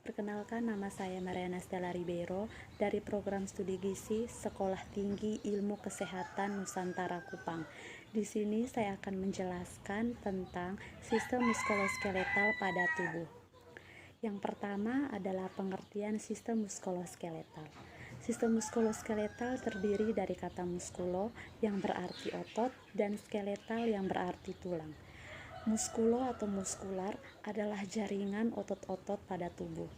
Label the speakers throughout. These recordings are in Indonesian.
Speaker 1: Perkenalkan, nama saya Mariana Stella Ribeiro dari Program Studi Gizi Sekolah Tinggi Ilmu Kesehatan Nusantara Kupang. Di sini saya akan menjelaskan tentang sistem muskuloskeletal pada tubuh. Yang pertama adalah pengertian sistem muskuloskeletal. Sistem muskuloskeletal terdiri dari kata muskulo yang berarti otot dan skeletal yang berarti tulang. Muskulo atau muskular adalah jaringan otot-otot pada tubuh.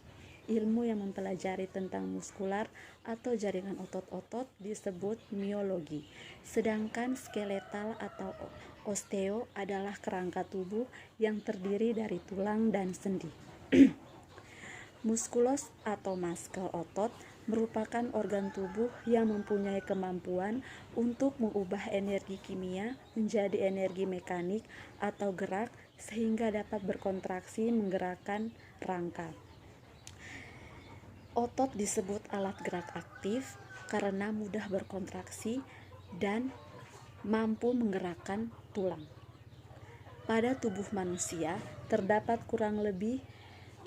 Speaker 1: Ilmu yang mempelajari tentang muskular atau jaringan otot-otot disebut miologi. Sedangkan skeletal atau osteo adalah kerangka tubuh yang terdiri dari tulang dan sendi. Muskulos atau muscle otot merupakan organ tubuh yang mempunyai kemampuan untuk mengubah energi kimia menjadi energi mekanik atau gerak sehingga dapat berkontraksi menggerakkan rangka. Otot disebut alat gerak aktif karena mudah berkontraksi dan mampu menggerakkan tulang. Pada tubuh manusia terdapat kurang lebih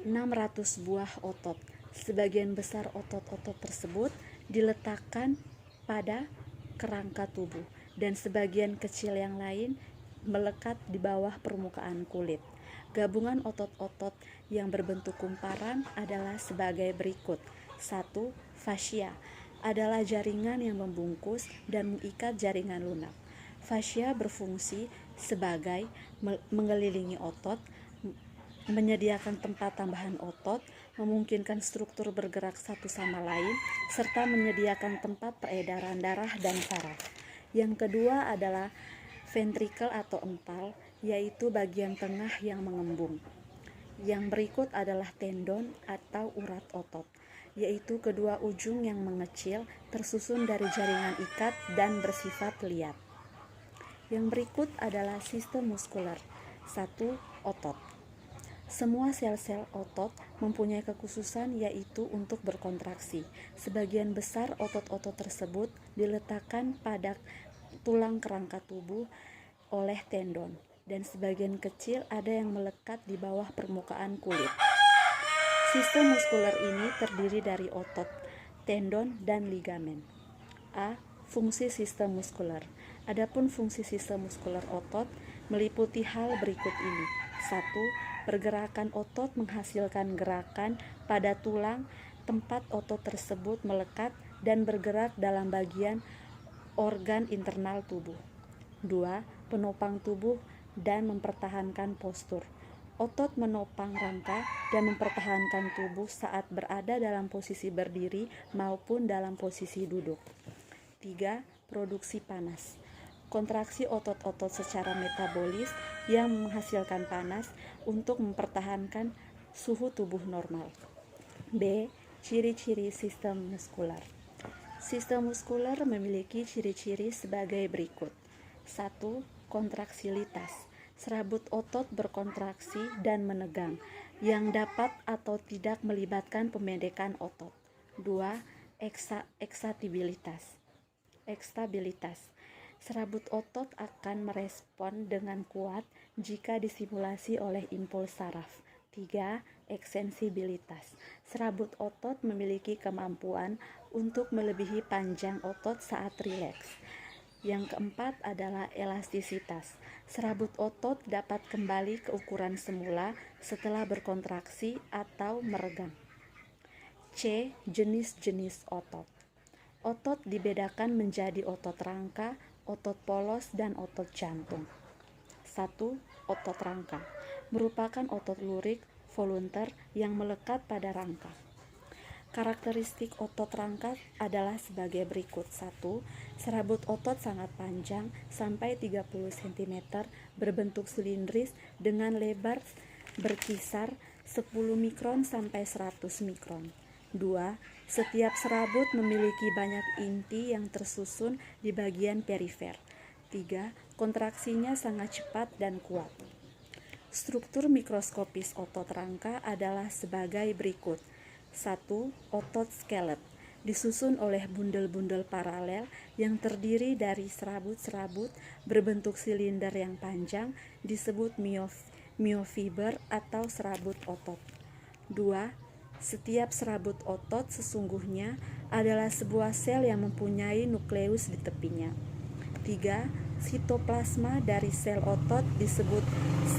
Speaker 1: 600 buah otot. Sebagian besar otot-otot tersebut diletakkan pada kerangka tubuh dan sebagian kecil yang lain melekat di bawah permukaan kulit. Gabungan otot-otot yang berbentuk kumparan adalah sebagai berikut. 1. Fascia adalah jaringan yang membungkus dan mengikat jaringan lunak. Fascia berfungsi sebagai mengelilingi otot, menyediakan tempat tambahan otot, memungkinkan struktur bergerak satu sama lain, serta menyediakan tempat peredaran darah dan saraf. Yang kedua adalah ventricle atau empal, yaitu bagian tengah yang mengembung. Yang berikut adalah tendon atau urat otot, yaitu kedua ujung yang mengecil, tersusun dari jaringan ikat dan bersifat liat. Yang berikut adalah sistem muskuler. 1. Otot. Semua sel-sel otot mempunyai kekhususan yaitu untuk berkontraksi. Sebagian besar otot-otot tersebut diletakkan pada tulang kerangka tubuh oleh tendon dan sebagian kecil ada yang melekat di bawah permukaan kulit. Sistem muskuler ini terdiri dari otot, tendon, dan ligamen. A. Fungsi sistem muskuler. Adapun fungsi sistem muskuler otot meliputi hal berikut ini. 1. Pergerakan otot menghasilkan gerakan pada tulang tempat otot tersebut melekat dan bergerak dalam bagian organ internal tubuh. 2. Penopang tubuh dan mempertahankan postur. Otot menopang rangka dan mempertahankan tubuh saat berada dalam posisi berdiri maupun dalam posisi duduk. 3. Produksi panas. Kontraksi otot-otot secara metabolis yang menghasilkan panas untuk mempertahankan suhu tubuh normal. B. Ciri-ciri sistem muskuler. Sistem muskuler memiliki ciri-ciri sebagai berikut. 1. Kontraksilitas. Serabut otot berkontraksi dan menegang yang dapat atau tidak melibatkan pemendekan otot. 2. Ekstabilitas. Serabut otot akan merespon dengan kuat jika disimulasi oleh impuls saraf. 3. Ekstensibilitas. Serabut otot memiliki kemampuan untuk melebihi panjang otot saat rileks. Yang keempat adalah elastisitas. Serabut otot dapat kembali ke ukuran semula setelah berkontraksi atau meregang. C. Jenis-jenis otot. Otot dibedakan menjadi otot rangka, otot polos, dan otot jantung. 1. Otot rangka merupakan otot lurik volunteer yang melekat pada rangka. Karakteristik otot rangka adalah sebagai berikut. 1. Serabut otot sangat panjang sampai 30 cm, berbentuk silindris dengan lebar berkisar 10 mikron sampai 100 mikron. 2. Setiap serabut memiliki banyak inti yang tersusun di bagian perifer. 3. Kontraksinya sangat cepat dan kuat. Struktur mikroskopis otot rangka adalah sebagai berikut. 1. Otot skelet disusun oleh bundel-bundel paralel yang terdiri dari serabut-serabut berbentuk silinder yang panjang disebut myofiber atau serabut otot. 2. Setiap serabut otot sesungguhnya adalah sebuah sel yang mempunyai nukleus di tepinya. 3. Sitoplasma dari sel otot disebut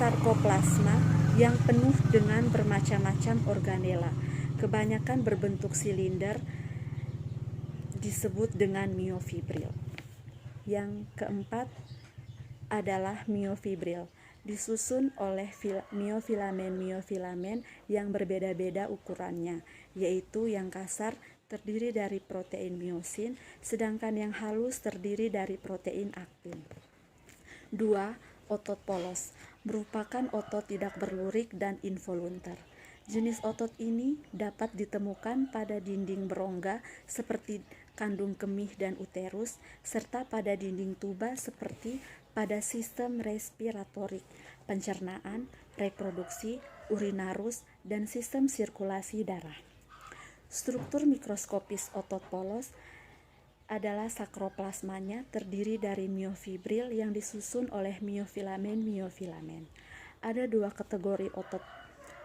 Speaker 1: sarkoplasma yang penuh dengan bermacam-macam organela. Kebanyakan berbentuk silinder disebut dengan miofibril. Yang keempat adalah miofibril, disusun oleh miofilamen yang berbeda-beda ukurannya, yaitu yang kasar terdiri dari protein miosin, sedangkan yang halus terdiri dari protein aktin. 2. Otot polos merupakan otot tidak berlurik dan involuntar. Jenis otot ini dapat ditemukan pada dinding berongga seperti kandung kemih dan uterus, serta pada dinding tuba seperti pada sistem respiratorik, pencernaan, reproduksi, urinarus, dan sistem sirkulasi darah. Struktur mikroskopis otot polos adalah sakroplasmanya terdiri dari miofibril yang disusun oleh miofilamen. Ada dua kategori otot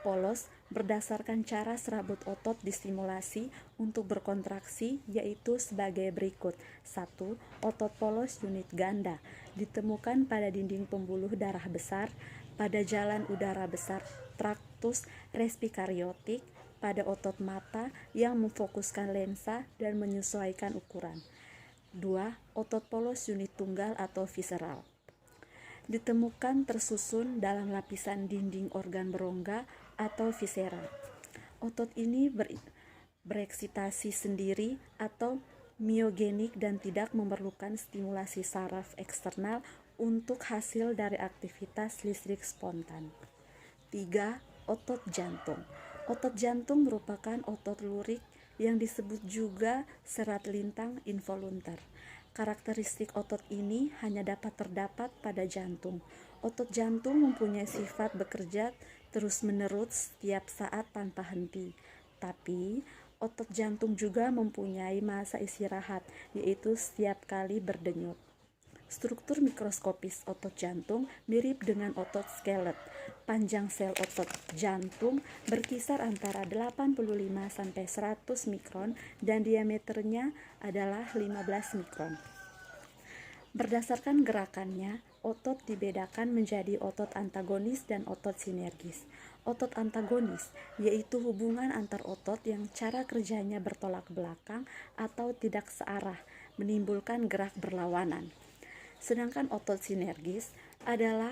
Speaker 1: polos berdasarkan cara serabut otot distimulasi untuk berkontraksi, yaitu sebagai berikut. 1. Otot polos unit ganda ditemukan pada dinding pembuluh darah besar, pada jalan udara besar traktus respikariotik, pada otot mata yang memfokuskan lensa dan menyesuaikan ukuran. 2. Otot polos unit tunggal atau visceral ditemukan tersusun dalam lapisan dinding organ berongga atau viscera. Otot ini bereksitasi sendiri atau miogenik dan tidak memerlukan stimulasi saraf eksternal untuk hasil dari aktivitas listrik spontan. 3. Otot jantung. Otot jantung merupakan otot lurik yang disebut juga serat lintang involuntar. Karakteristik otot ini hanya dapat terdapat pada jantung. Otot jantung mempunyai sifat bekerja terus-menerus setiap saat tanpa henti. Tapi, otot jantung juga mempunyai masa istirahat, yaitu setiap kali berdenyut. Struktur mikroskopis otot jantung mirip dengan otot skelet. Panjang sel otot jantung berkisar antara 85 sampai 100 mikron dan diameternya adalah 15 mikron. Berdasarkan gerakannya, otot dibedakan menjadi otot antagonis dan otot sinergis. Otot antagonis yaitu hubungan antar otot yang cara kerjanya bertolak belakang atau tidak searah, menimbulkan gerak berlawanan. Sedangkan otot sinergis adalah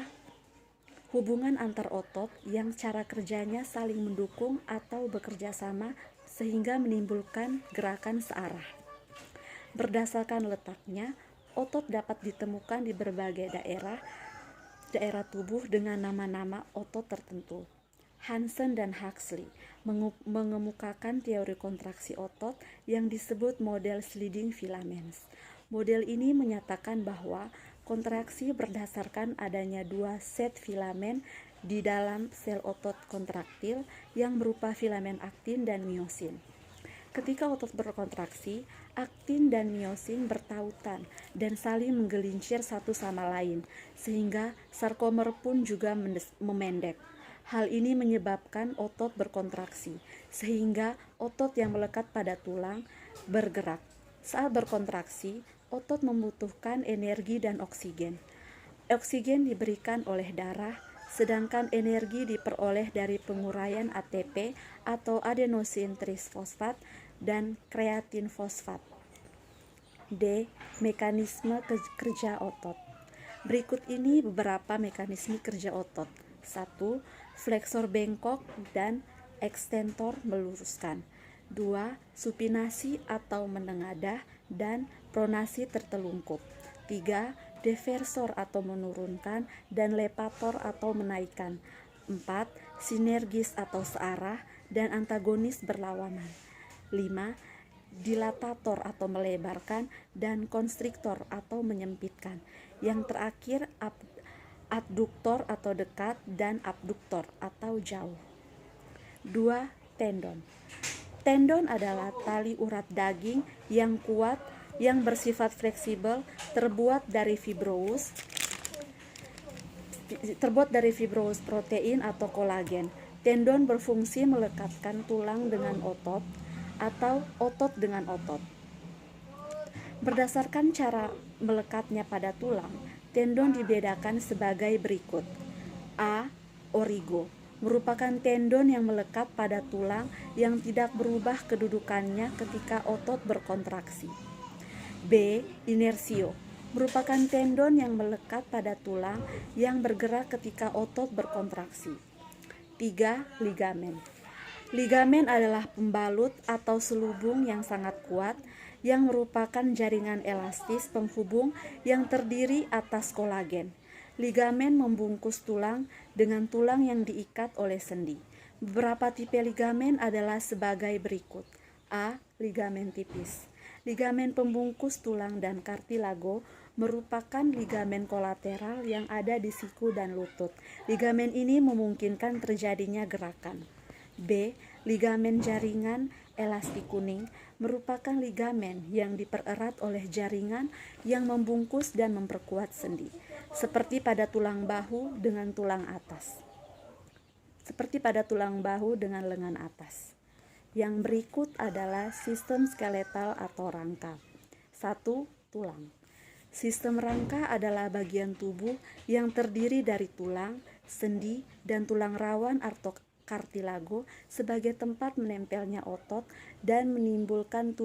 Speaker 1: hubungan antar otot yang cara kerjanya saling mendukung atau bekerja sama sehingga menimbulkan gerakan searah. Berdasarkan letaknya, otot dapat ditemukan di berbagai daerah tubuh dengan nama-nama otot tertentu. Hansen dan Huxley mengemukakan teori kontraksi otot yang disebut model sliding filaments. Model ini menyatakan bahwa kontraksi berdasarkan adanya dua set filamen di dalam sel otot kontraktil yang berupa filamen aktin dan miosin. Ketika otot berkontraksi, aktin dan miosin bertautan dan saling menggelincir satu sama lain, sehingga sarkomer pun juga memendek. Hal ini menyebabkan otot berkontraksi, sehingga otot yang melekat pada tulang bergerak. Saat berkontraksi, otot membutuhkan energi dan oksigen. Oksigen diberikan oleh darah, sedangkan energi diperoleh dari penguraian ATP atau adenosin trisfosfat dan kreatin fosfat. D. Mekanisme kerja otot. Berikut ini beberapa mekanisme kerja otot. 1. Fleksor bengkok dan ekstentor meluruskan. 2. Supinasi atau menengadah dan pronasi tertelungkup. 3. Deversor atau menurunkan dan levator atau menaikkan. 4. Sinergis atau searah dan antagonis berlawanan. 5. Dilatator atau melebarkan dan konstriktor atau menyempitkan. Yang terakhir abduktor atau dekat dan abduktor atau jauh. 2. Tendon. Tendon adalah tali urat daging yang kuat yang bersifat fleksibel terbuat dari fibrous protein atau kolagen. Tendon berfungsi melekatkan tulang dengan otot atau otot dengan otot. Berdasarkan cara melekatnya pada tulang, tendon dibedakan sebagai berikut. A. Origo merupakan tendon yang melekat pada tulang yang tidak berubah kedudukannya ketika otot berkontraksi. B. Inersio merupakan tendon yang melekat pada tulang yang bergerak ketika otot berkontraksi. 3. Ligamen. Ligamen adalah pembalut atau selubung yang sangat kuat yang merupakan jaringan elastis penghubung yang terdiri atas kolagen. Ligamen membungkus tulang dengan tulang yang diikat oleh sendi. Beberapa tipe ligamen adalah sebagai berikut. A. Ligamen tipis. Ligamen pembungkus tulang dan kartilago merupakan ligamen kolateral yang ada di siku dan lutut. Ligamen ini memungkinkan terjadinya gerakan. B. Ligamen jaringan elastik kuning merupakan ligamen yang dipererat oleh jaringan yang membungkus dan memperkuat sendi, seperti pada tulang bahu dengan lengan atas. Yang berikut adalah sistem skeletal atau rangka. 1. Tulang. Sistem rangka adalah bagian tubuh yang terdiri dari tulang, sendi, dan tulang rawan atau kartilago sebagai tempat menempelnya otot dan memungkinkan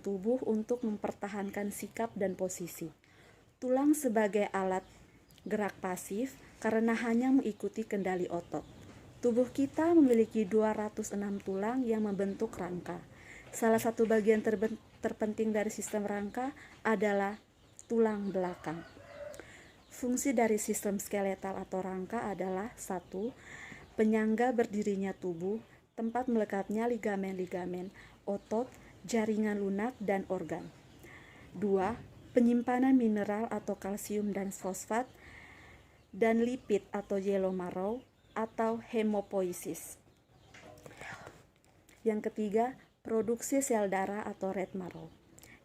Speaker 1: tubuh untuk mempertahankan sikap dan posisi. Tulang sebagai alat gerak pasif karena hanya mengikuti kendali otot. Tubuh kita memiliki 206 tulang yang membentuk rangka. Salah satu bagian terpenting dari sistem rangka adalah tulang belakang. Fungsi dari sistem skeletal atau rangka adalah 1. Penyangga berdirinya tubuh, tempat melekatnya ligamen-ligamen, otot, jaringan lunak, dan organ. 2. Penyimpanan mineral atau kalsium dan fosfat, dan lipid atau yellow marrow atau hemopoiesis. Yang ketiga, produksi sel darah atau red marrow.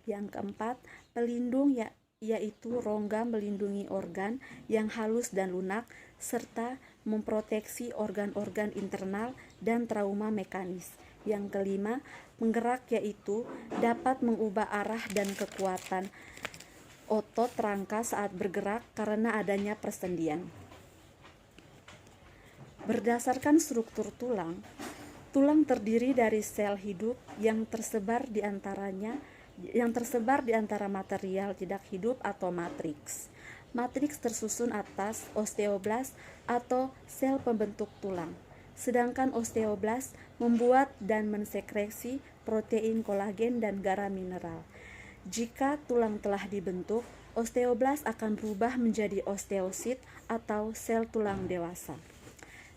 Speaker 1: Yang keempat, pelindung yaitu rongga melindungi organ yang halus dan lunak serta memproteksi organ-organ internal dan trauma mekanis. Yang kelima, penggerak yaitu dapat mengubah arah dan kekuatan otot rangka saat bergerak karena adanya persendian. Berdasarkan struktur tulang terdiri dari sel hidup yang tersebar di antara material tidak hidup atau matriks. Matriks tersusun atas osteoblast atau sel pembentuk tulang. Sedangkan osteoblast membuat dan mensekresi protein kolagen dan garam mineral. Jika tulang telah dibentuk, osteoblast akan berubah menjadi osteosit atau sel tulang dewasa.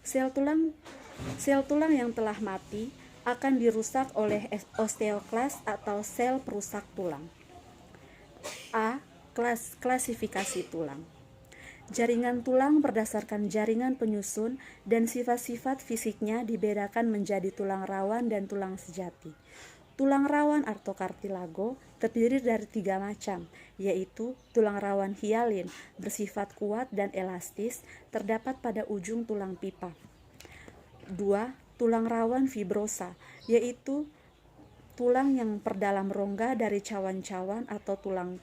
Speaker 1: Sel tulang yang telah mati akan dirusak oleh osteoklas atau sel perusak tulang. A. Klasifikasi tulang. Jaringan tulang berdasarkan jaringan penyusun dan sifat-sifat fisiknya dibedakan menjadi tulang rawan dan tulang sejati. Tulang rawan atau kartilago terdiri dari 3 macam, yaitu tulang rawan hialin bersifat kuat dan elastis terdapat pada ujung tulang pipa. 2. Tulang rawan fibrosa, yaitu tulang yang perdalam rongga dari cawan-cawan atau tulang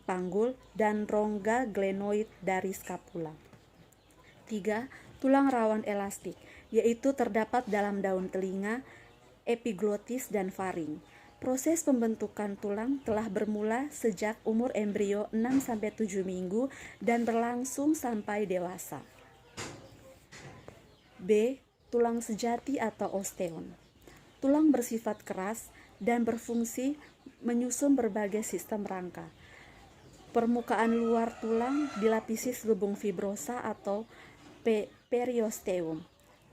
Speaker 1: panggul dan rongga glenoid dari skapula. 3. Tulang rawan elastik, yaitu terdapat dalam daun telinga, epiglotis, dan faring. Proses pembentukan tulang telah bermula sejak umur embrio 6-7 minggu dan berlangsung sampai dewasa. B. Tulang sejati atau osteon. Tulang bersifat keras dan berfungsi menyusun berbagai sistem rangka. Permukaan luar tulang dilapisi selubung fibrosa atau periosteum.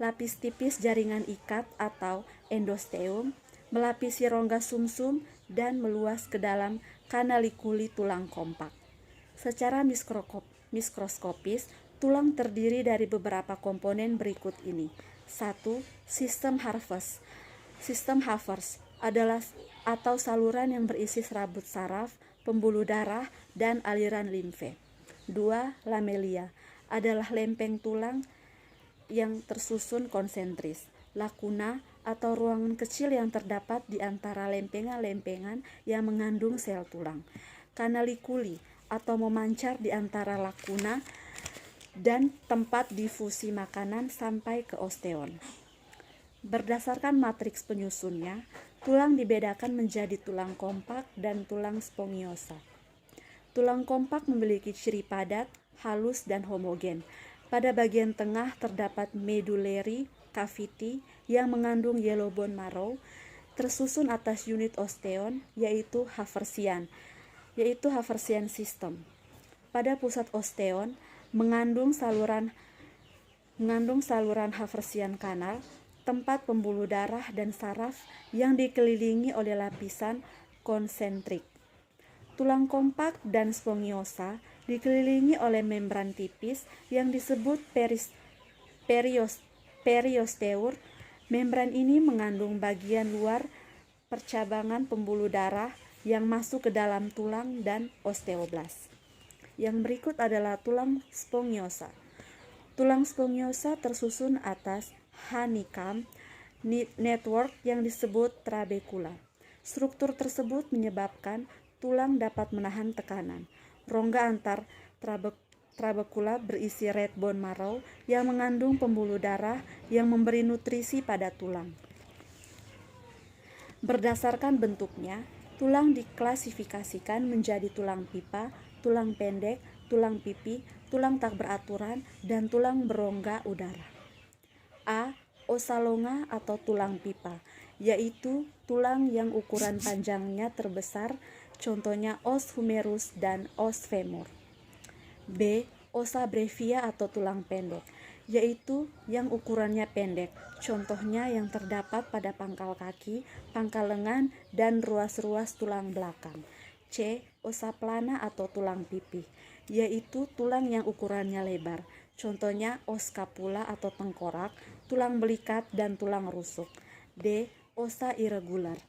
Speaker 1: Lapis tipis jaringan ikat atau endosteum melapisi rongga sumsum dan meluas ke dalam kanalikuli tulang kompak. Secara mikroskopis, tulang terdiri dari beberapa komponen berikut ini. 1. Sistem Havers. Sistem Havers adalah atau saluran yang berisi serabut saraf, pembuluh darah, dan aliran limfe. 2. Lamelia adalah lempeng tulang yang tersusun konsentris. Lakuna atau ruangan kecil yang terdapat di antara lempengan-lempengan yang mengandung sel tulang. Kanalikuli atau memancar di antara lakuna dan tempat difusi makanan sampai ke osteon. Berdasarkan matriks penyusunnya, tulang dibedakan menjadi tulang kompak dan tulang spongiosa. Tulang kompak memiliki ciri padat, halus, dan homogen. Pada bagian tengah terdapat medullary cavity yang mengandung yellow bone marrow, tersusun atas unit osteon, yaitu Haversian system. Pada pusat osteon mengandung saluran Haversian kanal, tempat pembuluh darah dan saraf yang dikelilingi oleh lapisan konsentrik. Tulang kompak dan spongiosa dikelilingi oleh membran tipis yang disebut periosteur. Membran ini mengandung bagian luar percabangan pembuluh darah yang masuk ke dalam tulang dan osteoblas. Yang berikut adalah tulang spongiosa. Tulang spongiosa tersusun atas honeycomb network yang disebut trabecula. Struktur tersebut menyebabkan tulang dapat menahan tekanan. Rongga antar trabecula berisi red bone marrow yang mengandung pembuluh darah yang memberi nutrisi pada tulang. Berdasarkan bentuknya, tulang diklasifikasikan menjadi tulang pipa, tulang pendek, tulang pipi, tulang tak beraturan, dan tulang berongga udara. A. Ossa longa atau tulang pipa, yaitu tulang yang ukuran panjangnya terbesar, contohnya os humerus dan os femur. B. Ossa brevia atau tulang pendek, yaitu yang ukurannya pendek, contohnya yang terdapat pada pangkal kaki, pangkal lengan, dan ruas-ruas tulang belakang. C. Ossa plana atau tulang pipi, yaitu tulang yang ukurannya lebar, contohnya os scapula atau tengkorak, tulang belikat, dan tulang rusuk. D. Ossa irregular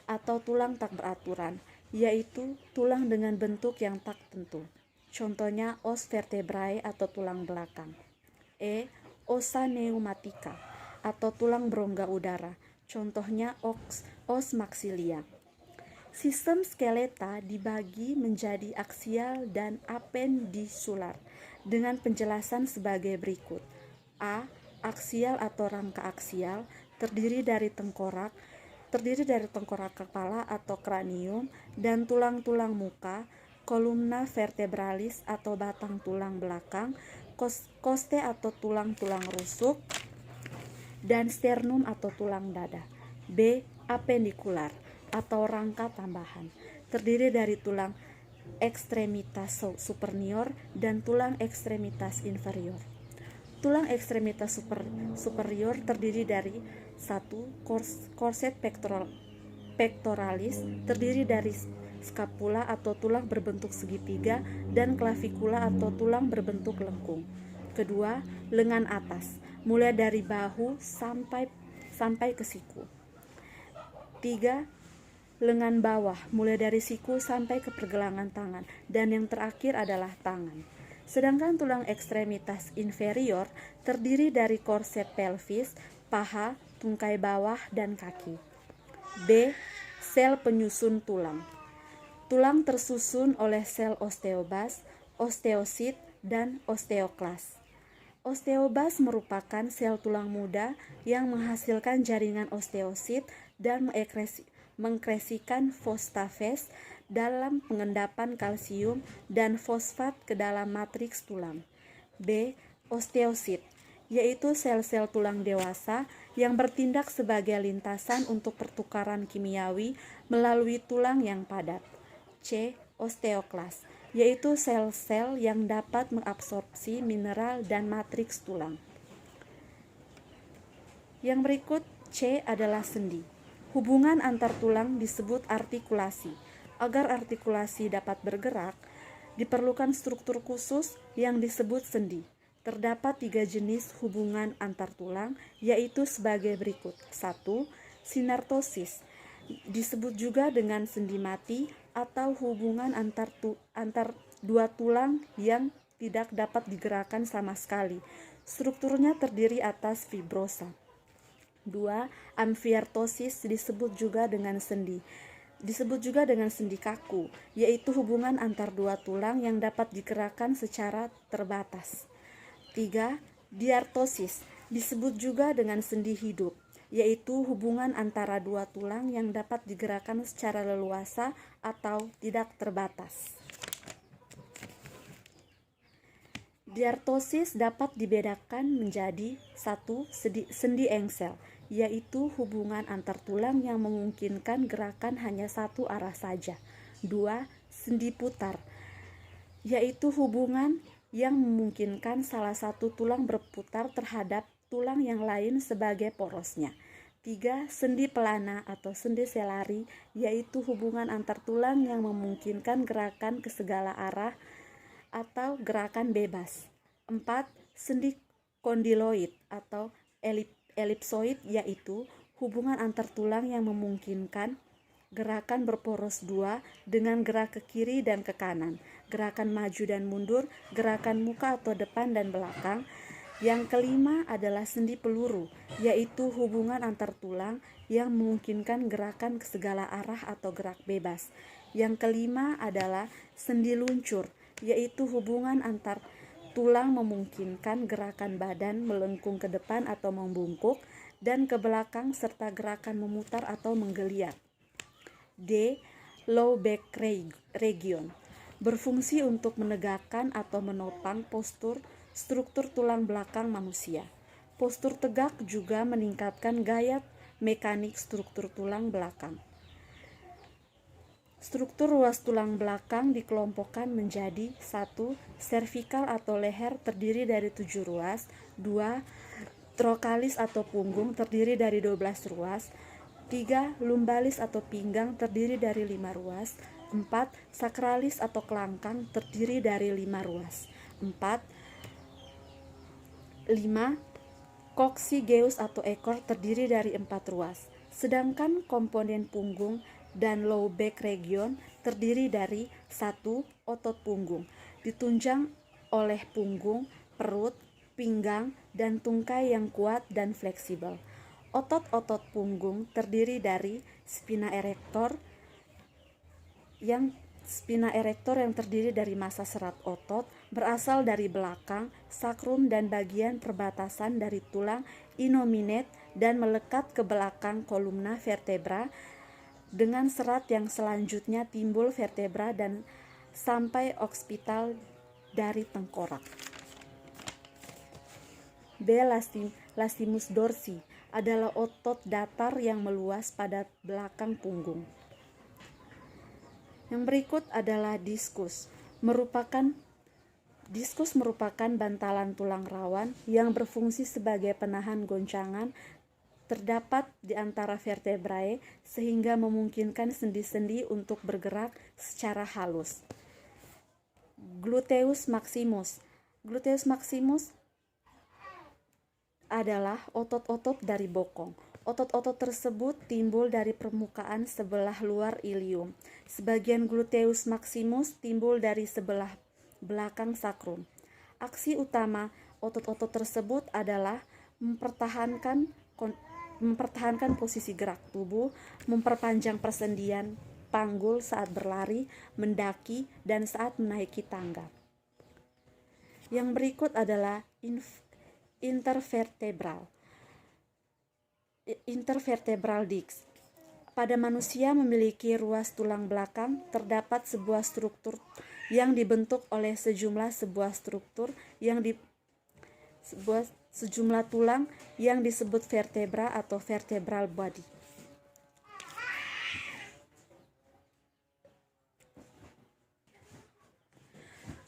Speaker 1: atau tulang tak beraturan, yaitu tulang dengan bentuk yang tak tentu, contohnya os vertebrae atau tulang belakang. E. Ossa pneumatica atau tulang berongga udara, contohnya os maxilia. Sistem skeleta dibagi menjadi aksial dan apendisular dengan penjelasan sebagai berikut. A. Aksial atau rangka aksial terdiri dari tengkorak kepala atau kranium dan tulang-tulang muka, kolumna vertebralis atau batang tulang belakang, koste atau tulang-tulang rusuk, dan sternum atau tulang dada. B. Apendikular atau rangka tambahan terdiri dari tulang ekstremitas superior dan tulang ekstremitas inferior. Tulang ekstremitas superior terdiri dari 1. Corset pectoralis terdiri dari skapula atau tulang berbentuk segitiga dan clavikula atau tulang berbentuk lengkung. Kedua, lengan atas mulai dari bahu sampai ke siku. 3. Lengan bawah mulai dari siku sampai ke pergelangan tangan, dan yang terakhir adalah tangan. Sedangkan tulang ekstremitas inferior terdiri dari korset pelvis, paha, tungkai bawah, dan kaki. B. Sel penyusun tulang. Tulang tersusun oleh sel osteobas, osteosit, dan osteoklas. Osteobas merupakan sel tulang muda yang menghasilkan jaringan osteosit dan mengekresikan fosfafase dalam pengendapan kalsium dan fosfat ke dalam matriks tulang. B. Osteosit, yaitu sel-sel tulang dewasa yang bertindak sebagai lintasan untuk pertukaran kimiawi melalui tulang yang padat. C. Osteoklas, yaitu sel-sel yang dapat mengabsorpsi mineral dan matriks tulang. Yang berikut C adalah sendi. Hubungan antar tulang disebut artikulasi. Agar artikulasi dapat bergerak, diperlukan struktur khusus yang disebut sendi. Terdapat 3 jenis hubungan antar tulang, yaitu sebagai berikut. 1. Sinartosis, disebut juga dengan sendi mati atau hubungan antar dua tulang yang tidak dapat digerakkan sama sekali. Strukturnya terdiri atas fibrosa. 2. Amfiartosis disebut juga dengan sendi kaku, yaitu hubungan antar dua tulang yang dapat digerakkan secara terbatas. 3. Diartosis disebut juga dengan sendi hidup, yaitu hubungan antara dua tulang yang dapat digerakkan secara leluasa atau tidak terbatas. Diartosis dapat dibedakan menjadi 1. Sendi engsel, yaitu hubungan antar tulang yang memungkinkan gerakan hanya satu arah saja. 2. Sendi putar, yaitu hubungan yang memungkinkan salah satu tulang berputar terhadap tulang yang lain sebagai porosnya. 3. Sendi pelana atau sendi selari, yaitu hubungan antar tulang yang memungkinkan gerakan ke segala arah atau gerakan bebas. 4. Sendi kondiloid atau elipsoid, yaitu hubungan antar tulang yang memungkinkan gerakan berporos dua dengan gerak ke kiri dan ke kanan, gerakan maju dan mundur, gerakan muka atau depan dan belakang. Yang kelima adalah sendi peluru, yaitu hubungan antar tulang yang memungkinkan gerakan ke segala arah atau gerak bebas. Yang kelima adalah sendi luncur, yaitu hubungan antar tulang memungkinkan gerakan badan melengkung ke depan atau membungkuk dan ke belakang serta gerakan memutar atau menggeliat. D. Low back region berfungsi untuk menegakkan atau menopang struktur tulang belakang manusia. Postur tegak juga meningkatkan gaya mekanik struktur tulang belakang. Struktur ruas tulang belakang dikelompokkan menjadi 1. Servikal atau leher terdiri dari 7 ruas. 2. Trokalis atau punggung terdiri dari 12 ruas. 3. Lumbalis atau pinggang terdiri dari 5 ruas. 4. Sakralis atau kelangkang terdiri dari 5 ruas. 5. Coccygeus atau ekor terdiri dari 4 ruas. Sedangkan komponen punggung dan low back region terdiri dari 1. Otot punggung, ditunjang oleh punggung, perut, pinggang, dan tungkai yang kuat dan fleksibel. Otot-otot punggung terdiri dari spina erector yang terdiri dari massa serat otot berasal dari belakang, sakrum dan bagian perbatasan dari tulang innominate dan melekat ke belakang kolumna vertebra dengan serat yang selanjutnya timbul vertebra dan sampai oksipital dari tengkorak. B. Latissimus dorsi adalah otot datar yang meluas pada belakang punggung. Yang berikut adalah diskus. Diskus merupakan bantalan tulang rawan yang berfungsi sebagai penahan goncangan terdapat di antara vertebrae sehingga memungkinkan sendi-sendi untuk bergerak secara halus. Gluteus maximus. Gluteus maximus adalah otot-otot dari bokong. Otot-otot tersebut timbul dari permukaan sebelah luar ilium. Sebagian gluteus maximus timbul dari sebelah belakang sakrum. Aksi utama otot-otot tersebut adalah mempertahankan posisi gerak tubuh, memperpanjang persendian panggul saat berlari, mendaki, dan saat menaiki tangga. Yang berikut adalah intervertebral disc. Pada manusia memiliki ruas tulang belakang, terdapat sebuah struktur yang dibentuk oleh sejumlah tulang yang disebut vertebra atau vertebral body.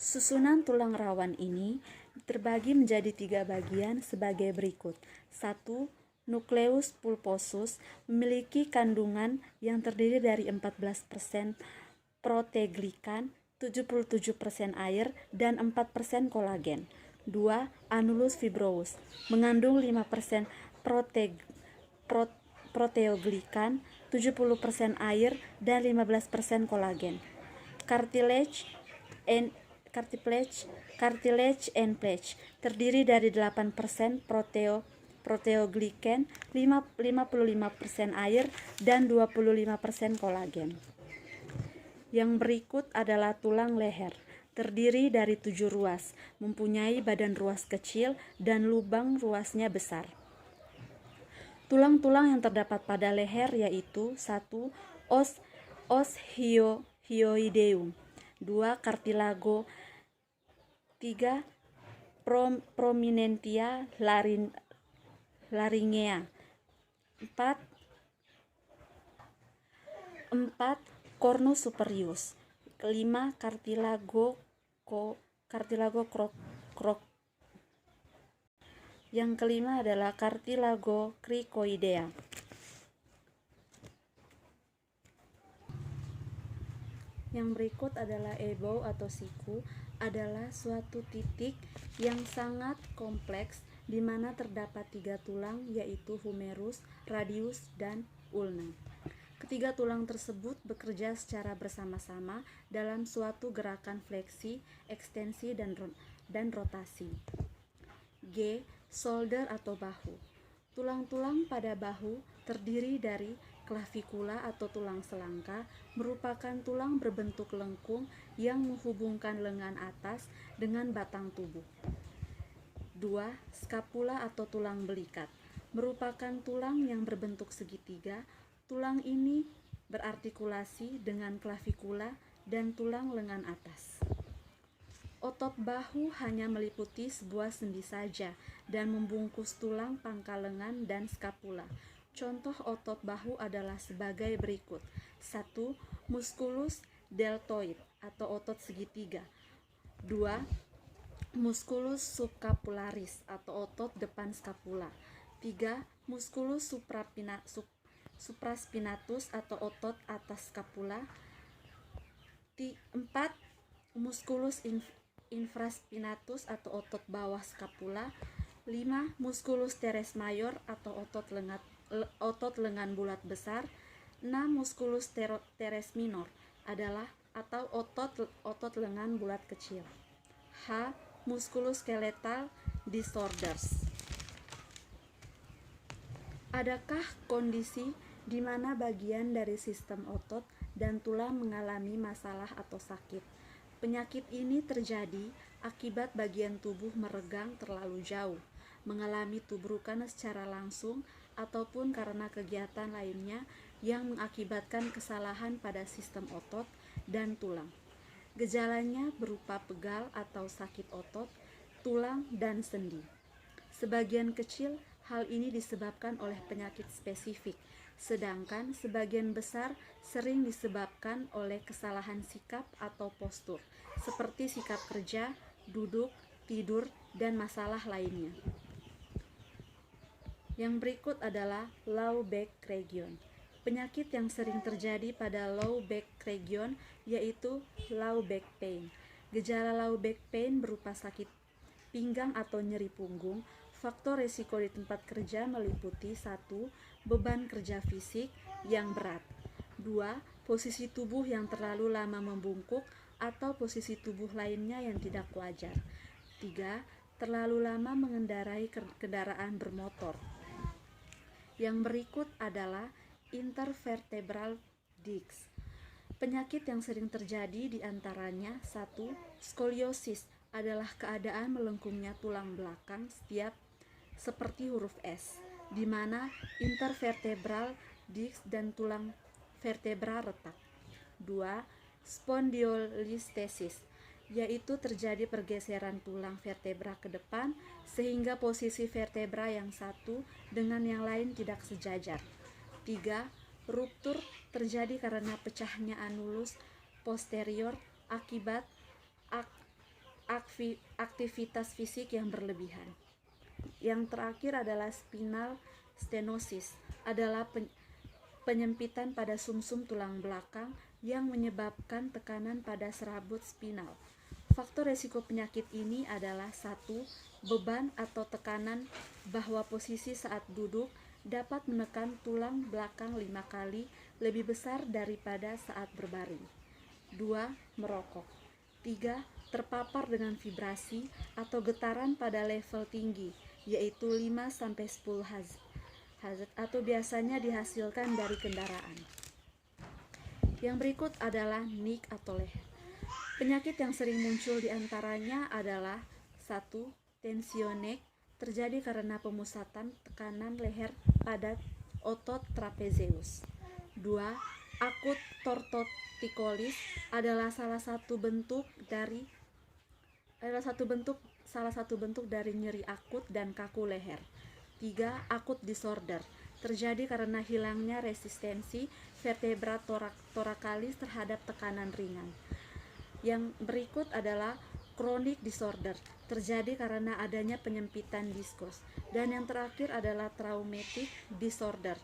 Speaker 1: Susunan tulang rawan ini terbagi menjadi 3 bagian sebagai berikut. 1. Nucleus pulposus memiliki kandungan yang terdiri dari 14% proteglikan, 77% air, dan 4% kolagen. 2. Annulus fibrosus mengandung 5% proteoglikan, 70% air, dan 15% kolagen. Cartilage cartilage and plaque, terdiri dari 8% proteogliken, 55% air, dan 25% kolagen. Yang berikut adalah tulang leher, terdiri dari 7 ruas, mempunyai badan ruas kecil dan lubang ruasnya besar. Tulang-tulang yang terdapat pada leher yaitu 1. Os hyoideum, 2. Cartilago, 3. Prominentia laringea, 4. Cornus superius, 5. Cartilago yang kelima adalah cartilago cricoidea. Yang berikut adalah elbow atau siku, adalah suatu titik yang sangat kompleks di mana terdapat 3 tulang yaitu humerus, radius, dan ulna. Ketiga tulang tersebut bekerja secara bersama-sama dalam suatu gerakan fleksi, ekstensi, dan rotasi. G. Shoulder atau bahu. Tulang-tulang pada bahu terdiri dari clavikula atau tulang selangka, merupakan tulang berbentuk lengkung yang menghubungkan lengan atas dengan batang tubuh. 2. Scapula atau tulang belikat, merupakan tulang yang berbentuk segitiga. Tulang ini berartikulasi dengan clavikula dan tulang lengan atas. Otot bahu hanya meliputi sebuah sendi saja dan membungkus tulang pangkal lengan dan scapula. Contoh otot bahu adalah sebagai berikut. 1. Musculus deltoid atau otot segitiga. 2. Musculus subscapularis atau otot depan skapula. 3. Musculus supraspinatus atau otot atas skapula. 4. Musculus infraspinatus atau otot bawah skapula. 5. Musculus teres major atau otot lengan bulat besar. 6. Musculus teres minor adalah atau otot lengan bulat kecil. H. Musculoskeletal disorders. Adakah kondisi di mana bagian dari sistem otot dan tulang mengalami masalah atau sakit? Penyakit ini terjadi akibat bagian tubuh meregang terlalu jauh, mengalami tubrukan secara langsung, ataupun karena kegiatan lainnya yang mengakibatkan kesalahan pada sistem otot dan tulang. Gejalanya berupa pegal atau sakit otot, tulang, dan sendi. Sebagian kecil hal ini disebabkan oleh penyakit spesifik, sedangkan sebagian besar sering disebabkan oleh kesalahan sikap atau postur, seperti sikap kerja, duduk, tidur, dan masalah lainnya. Yang berikut adalah low back region. Penyakit yang sering terjadi pada low back region yaitu low back pain. Gejala low back pain berupa sakit pinggang atau nyeri punggung. Faktor risiko di tempat kerja meliputi 1. Beban kerja fisik yang berat. 2. Posisi tubuh yang terlalu lama membungkuk atau posisi tubuh lainnya yang tidak wajar. 3. Terlalu lama mengendarai kendaraan bermotor. Yang berikut adalah intervertebral disc. Penyakit yang sering terjadi diantaranya 1. Skoliosis adalah keadaan melengkungnya tulang belakang setiap seperti huruf S, di mana intervertebral disc dan tulang vertebra retak. 2. Spondylolisthesis, yaitu terjadi pergeseran tulang vertebra ke depan sehingga posisi vertebra yang satu dengan yang lain tidak sejajar. 3. Ruptur terjadi karena pecahnya anulus posterior akibat aktivitas fisik yang berlebihan. Yang terakhir adalah spinal stenosis, adalah penyempitan pada sumsum tulang belakang yang menyebabkan tekanan pada serabut spinal. Faktor resiko penyakit ini adalah 1. Beban atau tekanan bahwa posisi saat duduk dapat menekan tulang belakang 5 kali lebih besar daripada saat berbaring. 2. Merokok. 3. terpapar dengan vibrasi atau getaran pada level tinggi, yaitu 5-10 Hz atau biasanya dihasilkan dari kendaraan. Yang berikut adalah nik atau leher. Penyakit yang sering muncul diantaranya adalah 1. Tensionek, terjadi karena pemusatan tekanan leher pada otot trapezius. 2. Akut tortikolis adalah salah satu bentuk dari nyeri akut dan kaku leher. 3. Akut disorder, terjadi karena hilangnya resistensi vertebra thoracalis terhadap tekanan ringan. Yang berikut adalah chronic disorder, terjadi karena adanya penyempitan diskus. Dan yang terakhir adalah traumatic disorder,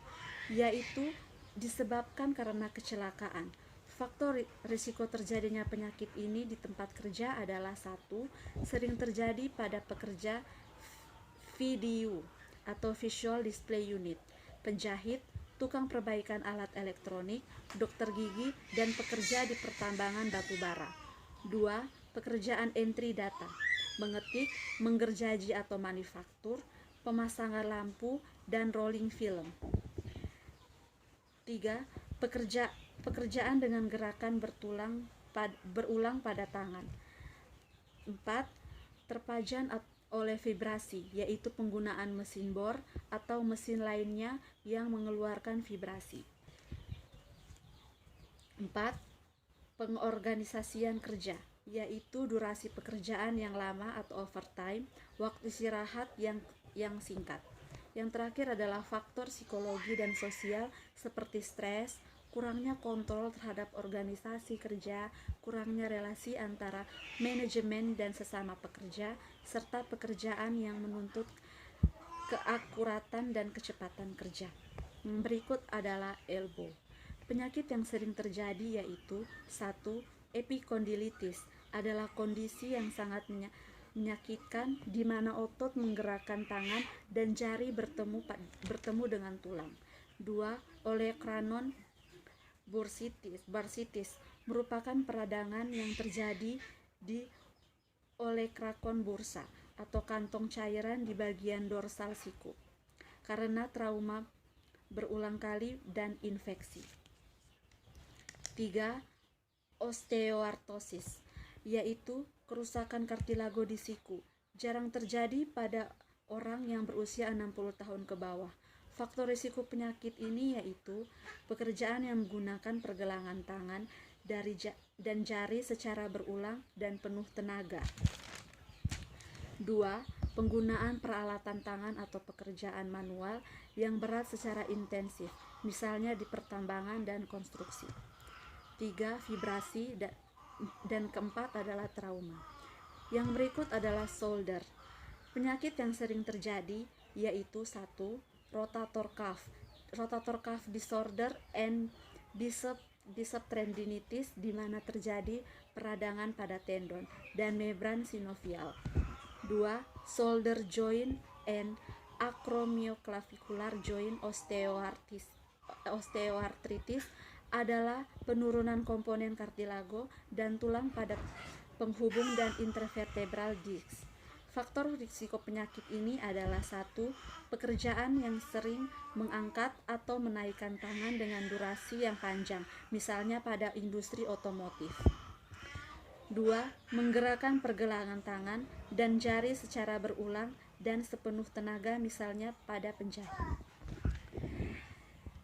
Speaker 1: yaitu disebabkan karena kecelakaan. Faktor risiko terjadinya penyakit ini di tempat kerja adalah 1. Sering terjadi pada pekerja VDU atau Visual Display Unit, penjahit, tukang perbaikan alat elektronik, dokter gigi, dan pekerja di pertambangan batu bara. 2. Pekerjaan entry data, mengetik, menggergaji atau manufaktur, pemasangan lampu, dan rolling film. 3. Pekerjaan dengan gerakan berulang pada tangan. 4. Terpajan oleh vibrasi, yaitu penggunaan mesin bor atau mesin lainnya yang mengeluarkan vibrasi. 4. Pengorganisasian kerja, yaitu durasi pekerjaan yang lama atau overtime, waktu istirahat yang singkat. Yang terakhir adalah faktor psikologi dan sosial seperti stres, kurangnya kontrol terhadap organisasi kerja, kurangnya relasi antara manajemen dan sesama pekerja, serta pekerjaan yang menuntut keakuratan dan kecepatan kerja. Berikut adalah elbow. Penyakit yang sering terjadi yaitu 1. Epikondilitis adalah kondisi yang sangat menyakitkan di mana otot menggerakkan tangan dan jari bertemu dengan tulang. 2. Olecranon bursitis merupakan peradangan yang terjadi di olecranon bursa atau kantong cairan di bagian dorsal siku karena trauma berulang kali dan infeksi. 3. Osteoartrosis, yaitu kerusakan kartilago di siku, jarang terjadi pada orang yang berusia 60 tahun ke bawah. Faktor risiko penyakit ini yaitu pekerjaan yang menggunakan pergelangan tangan dan jari secara berulang dan penuh tenaga. 2. Penggunaan peralatan tangan atau pekerjaan manual yang berat secara intensif, misalnya di pertambangan dan konstruksi. 3. Vibrasi dan keempat adalah trauma. Yang berikut adalah shoulder. Penyakit yang sering terjadi yaitu 1. Rotator cuff disorder and bicep tendinitis, di mana terjadi peradangan pada tendon dan membran sinovial. 2. Shoulder joint and acromioclavicular joint osteoarthritis adalah penurunan komponen kartilago dan tulang pada penghubung dan intervertebral disc. Faktor risiko penyakit ini adalah 1. Pekerjaan yang sering mengangkat atau menaikkan tangan dengan durasi yang panjang, misalnya pada industri otomotif. 2. Menggerakkan pergelangan tangan dan jari secara berulang dan sepenuh tenaga, misalnya pada penjahit.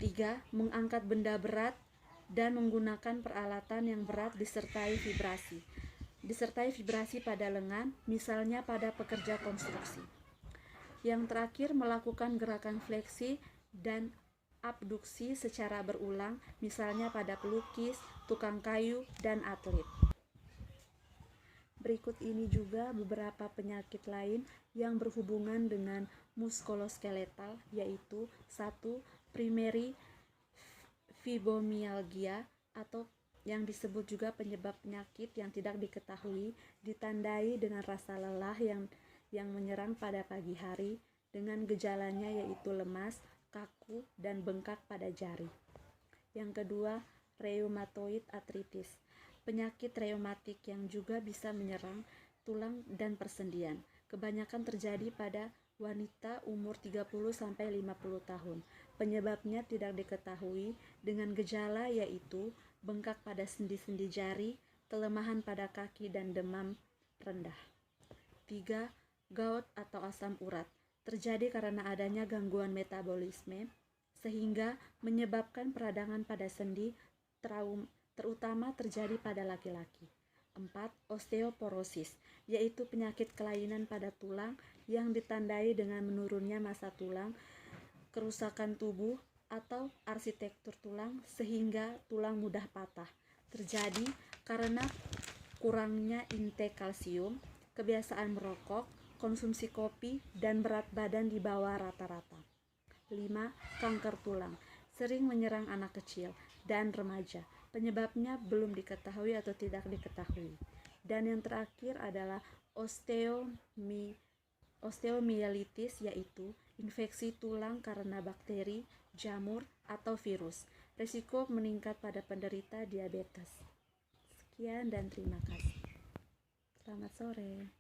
Speaker 1: 3. Mengangkat benda berat dan menggunakan peralatan yang berat disertai vibrasi pada lengan, misalnya pada pekerja konstruksi. Yang terakhir, melakukan gerakan fleksi dan abduksi secara berulang, misalnya pada pelukis, tukang kayu, dan atlet. Berikut ini juga beberapa penyakit lain yang berhubungan dengan muskuloskeletal, yaitu 1. Primary fibromyalgia atau yang disebut juga penyebab penyakit yang tidak diketahui, ditandai dengan rasa lelah yang menyerang pada pagi hari dengan gejalanya yaitu lemas, kaku, dan bengkak pada jari. Yang kedua, rheumatoid arthritis penyakit reumatik yang juga bisa menyerang tulang dan persendian. Kebanyakan terjadi pada wanita umur 30-50 tahun. Penyebabnya tidak diketahui, dengan gejala yaitu bengkak pada sendi-sendi jari, kelemahan pada kaki, dan demam rendah. 3. Gout atau asam urat terjadi karena adanya gangguan metabolisme sehingga menyebabkan peradangan pada sendi, terutama terjadi pada laki-laki. 4. Osteoporosis, yaitu penyakit kelainan pada tulang yang ditandai dengan menurunnya massa tulang, kerusakan tubuh, atau arsitektur tulang sehingga tulang mudah patah. Terjadi karena kurangnya intake kalsium, kebiasaan merokok, konsumsi kopi, dan berat badan di bawah rata-rata. 5. Kanker tulang sering menyerang anak kecil dan remaja. Penyebabnya belum diketahui atau tidak diketahui. Dan yang terakhir adalah osteomyelitis, yaitu infeksi tulang karena bakteri, jamur, atau virus. Risiko meningkat pada penderita diabetes. Sekian dan terima kasih. Selamat sore.